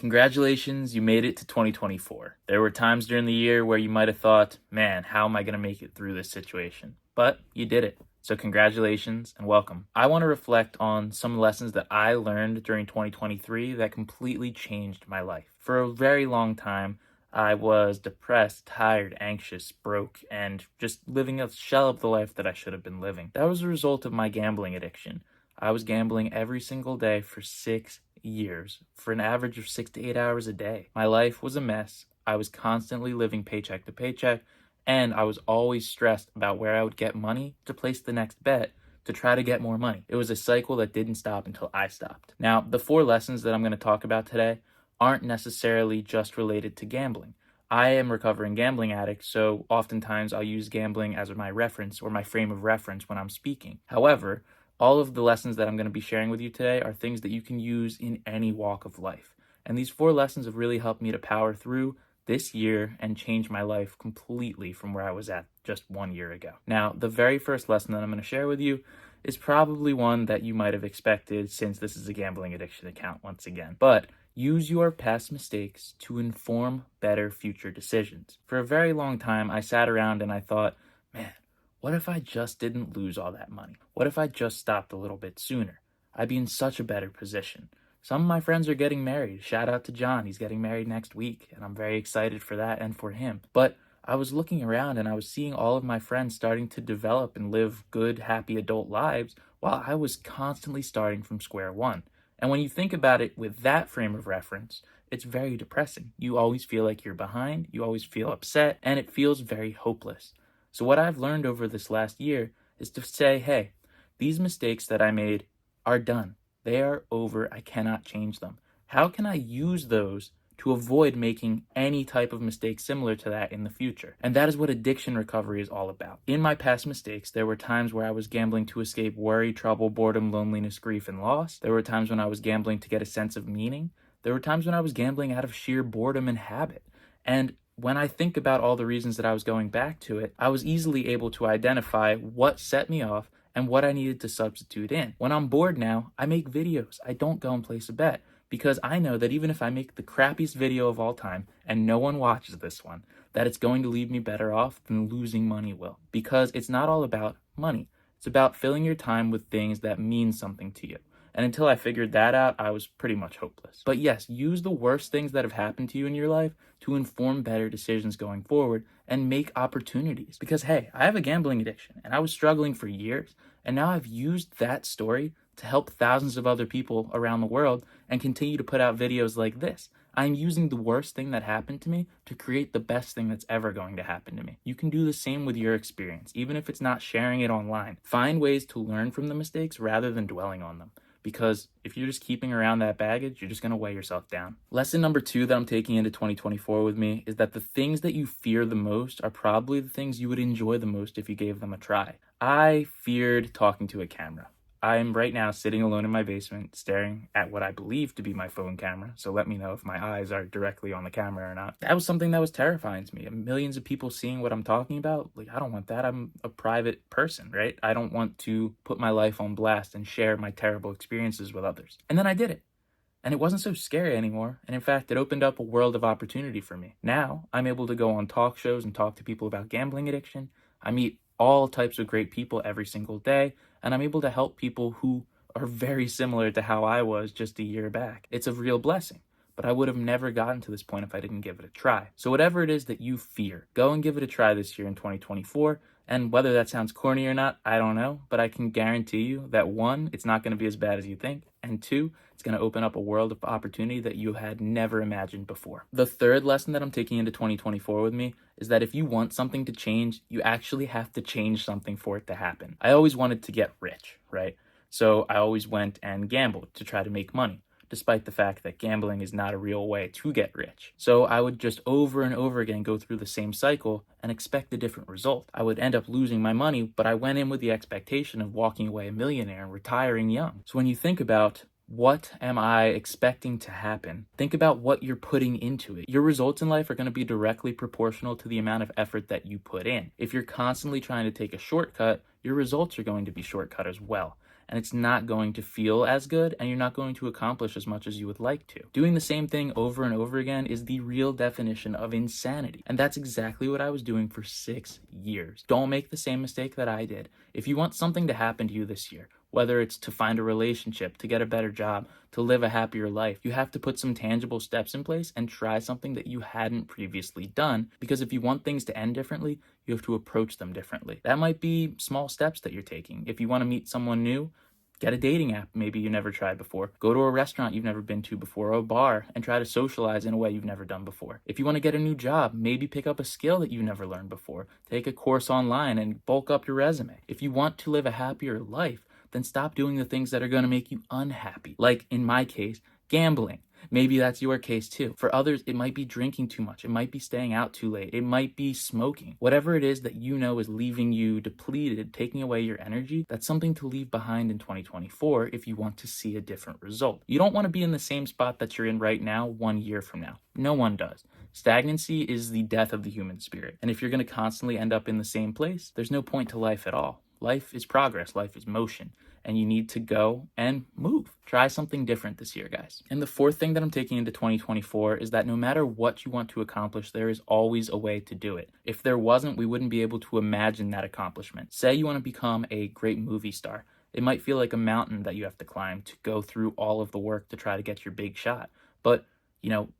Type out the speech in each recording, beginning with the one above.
Congratulations, you made it to 2024. There were times during the year where you might have thought, man, how am I going to make it through this situation? But you did it. So congratulations and welcome. I want to reflect on some lessons that I learned during 2023 that completely changed my life. For a very long time, I was depressed, tired, anxious, broke, and just living a shell of the life that I should have been living. That was a result of my gambling addiction. I was gambling every single day for 6 years, for an average of 6 to 8 hours a day. My life was a mess. I was constantly living paycheck to paycheck, and I was always stressed about where I would get money to place the next bet to try to get more money. It was a cycle that didn't stop until I stopped. Now, the 4 lessons that I'm going to talk about today aren't necessarily just related to gambling. I am a recovering gambling addict, so oftentimes I'll use gambling as my reference or my frame of reference when I'm speaking. However, all of the lessons that I'm going to be sharing with you today are things that you can use in any walk of life. And these 4 lessons have really helped me to power through this year and change my life completely from where I was at just 1 year ago. Now, the very first lesson that I'm going to share with you is probably one that you might have expected, since this is a gambling addiction account once again. But use your past mistakes to inform better future decisions. For a very long time, I sat around and I thought, man, what if I just didn't lose all that money? What if I just stopped a little bit sooner? I'd be in such a better position. Some of my friends are getting married. Shout out to John. He's getting married next week, and I'm very excited for that and for him. But I was looking around and I was seeing all of my friends starting to develop and live good, happy adult lives while I was constantly starting from square one. And when you think about it with that frame of reference, it's very depressing. You always feel like you're behind, you always feel upset, and it feels very hopeless. So what I've learned over this last year is to say, hey, these mistakes that I made are done. They are over. I cannot change them. How can I use those to avoid making any type of mistake similar to that in the future? And that is what addiction recovery is all about. In my past mistakes, there were times where I was gambling to escape worry, trouble, boredom, loneliness, grief, and loss. There were times when I was gambling to get a sense of meaning. There were times when I was gambling out of sheer boredom and habit. And when I think about all the reasons that I was going back to it, I was easily able to identify what set me off and what I needed to substitute in. When I'm bored now, I make videos. I don't go and place a bet, because I know that even if I make the crappiest video of all time and no one watches this one, that it's going to leave me better off than losing money will. Because it's not all about money. It's about filling your time with things that mean something to you. And until I figured that out, I was pretty much hopeless. But yes, use the worst things that have happened to you in your life to inform better decisions going forward and make opportunities. Because hey, I have a gambling addiction and I was struggling for years, and now I've used that story to help thousands of other people around the world and continue to put out videos like this. I'm using the worst thing that happened to me to create the best thing that's ever going to happen to me. You can do the same with your experience, even if it's not sharing it online. Find ways to learn from the mistakes rather than dwelling on them. Because if you're just keeping around that baggage, you're just going to weigh yourself down. Lesson number 2 that I'm taking into 2024 with me is that the things that you fear the most are probably the things you would enjoy the most if you gave them a try. I feared talking to a camera. I'm right now sitting alone in my basement staring at what I believe to be my phone camera, so let me know if my eyes are directly on the camera or not. That was something that was terrifying to me. Millions of people seeing what I'm talking about, I don't want that. I'm a private person, right? I don't want to put my life on blast and share my terrible experiences with others. And then I did it. And it wasn't so scary anymore, and in fact, it opened up a world of opportunity for me. Now, I'm able to go on talk shows and talk to people about gambling addiction. I meet all types of great people every single day, and I'm able to help people who are very similar to how I was just a year back. It's a real blessing, but I would have never gotten to this point if I didn't give it a try. So whatever it is that you fear, go and give it a try this year in 2024. And whether that sounds corny or not, I don't know, but I can guarantee you that 1, it's not going to be as bad as you think, and 2, it's going to open up a world of opportunity that you had never imagined before. The 3rd lesson that I'm taking into 2024 with me is that if you want something to change, you actually have to change something for it to happen. I always wanted to get rich, right? So I always went and gambled to try to make money, despite the fact that gambling is not a real way to get rich. So I would just over and over again go through the same cycle and expect a different result. I would end up losing my money, but I went in with the expectation of walking away a millionaire and retiring young. So when you think about what am I expecting to happen, think about what you're putting into it. Your results in life are going to be directly proportional to the amount of effort that you put in. If you're constantly trying to take a shortcut, your results are going to be shortcut as well. and it's not going to feel as good, and you're not going to accomplish as much as you would like to. Doing the same thing over and over again is the real definition of insanity, and that's exactly what I was doing for 6 years. Don't make the same mistake that I did. If you want something to happen to you this year, whether it's to find a relationship, to get a better job, to live a happier life, you have to put some tangible steps in place and try something that you hadn't previously done, because if you want things to end differently, you have to approach them differently. That might be small steps that you're taking. If you want to meet someone new, get a dating app maybe you never tried before. Go to a restaurant you've never been to before, or a bar, and try to socialize in a way you've never done before. If you want to get a new job, maybe pick up a skill that you never learned before. Take a course online and bulk up your resume. If you want to live a happier life, then stop doing the things that are going to make you unhappy. Like in my case, gambling. Maybe that's your case too. For others, it might be drinking too much. It might be staying out too late. It might be smoking. Whatever it is that you know is leaving you depleted, taking away your energy, that's something to leave behind in 2024 if you want to see a different result. You don't want to be in the same spot that you're in right now 1 year from now. No one does. Stagnancy is the death of the human spirit. And if you're going to constantly end up in the same place, there's no point to life at all. Life is progress, life is motion, and you need to go and move. Try something different this year, guys. And the fourth thing that I'm taking into 2024 is that no matter what you want to accomplish, there is always a way to do it. If there wasn't, we wouldn't be able to imagine that accomplishment. Say you want to become a great movie star. It might feel like a mountain that you have to climb to go through all of the work to try to get your big shot. But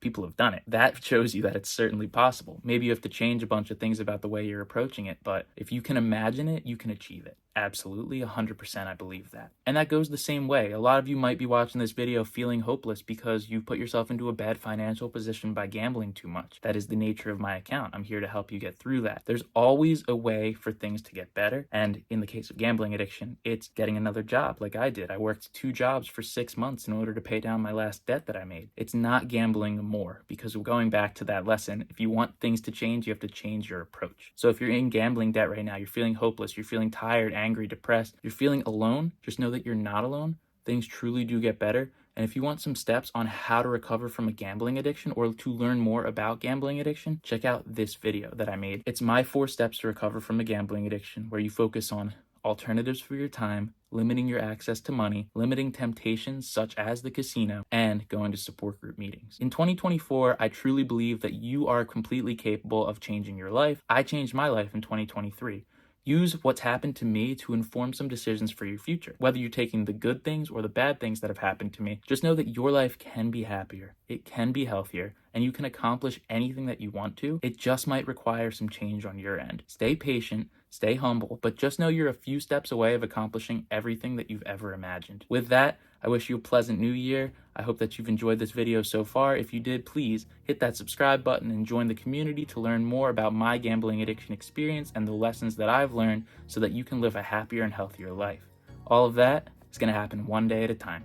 people have done it. That shows you that it's certainly possible. Maybe you have to change a bunch of things about the way you're approaching it, but if you can imagine it, you can achieve it. Absolutely, 100% I believe that. And that goes the same way. A lot of you might be watching this video feeling hopeless because you put yourself into a bad financial position by gambling too much. That is the nature of my account. I'm here to help you get through that. There's always a way for things to get better. And in the case of gambling addiction, it's getting another job like I did. I worked 2 jobs for 6 months in order to pay down my last debt that I made. It's not gambling more, because we're going back to that lesson. If you want things to change, you have to change your approach. So if you're in gambling debt right now, you're feeling hopeless, you're feeling tired, angry, depressed, you're feeling alone, just know that you're not alone. Things truly do get better. And if you want some steps on how to recover from a gambling addiction or to learn more about gambling addiction, check out this video that I made. It's my 4 steps to recover from a gambling addiction, where you focus on alternatives for your time, limiting your access to money, limiting temptations such as the casino, and going to support group meetings. In 2024, I truly believe that you are completely capable of changing your life. I changed my life in 2023. Use what's happened to me to inform some decisions for your future. Whether you're taking the good things or the bad things that have happened to me, just know that your life can be happier, it can be healthier, and you can accomplish anything that you want to. It just might require some change on your end. Stay patient, stay humble, but just know you're a few steps away of accomplishing everything that you've ever imagined. With that, I wish you a pleasant new year. I hope that you've enjoyed this video so far. If you did, please hit that subscribe button and join the community to learn more about my gambling addiction experience and the lessons that I've learned so that you can live a happier and healthier life. All of that is going to happen one day at a time.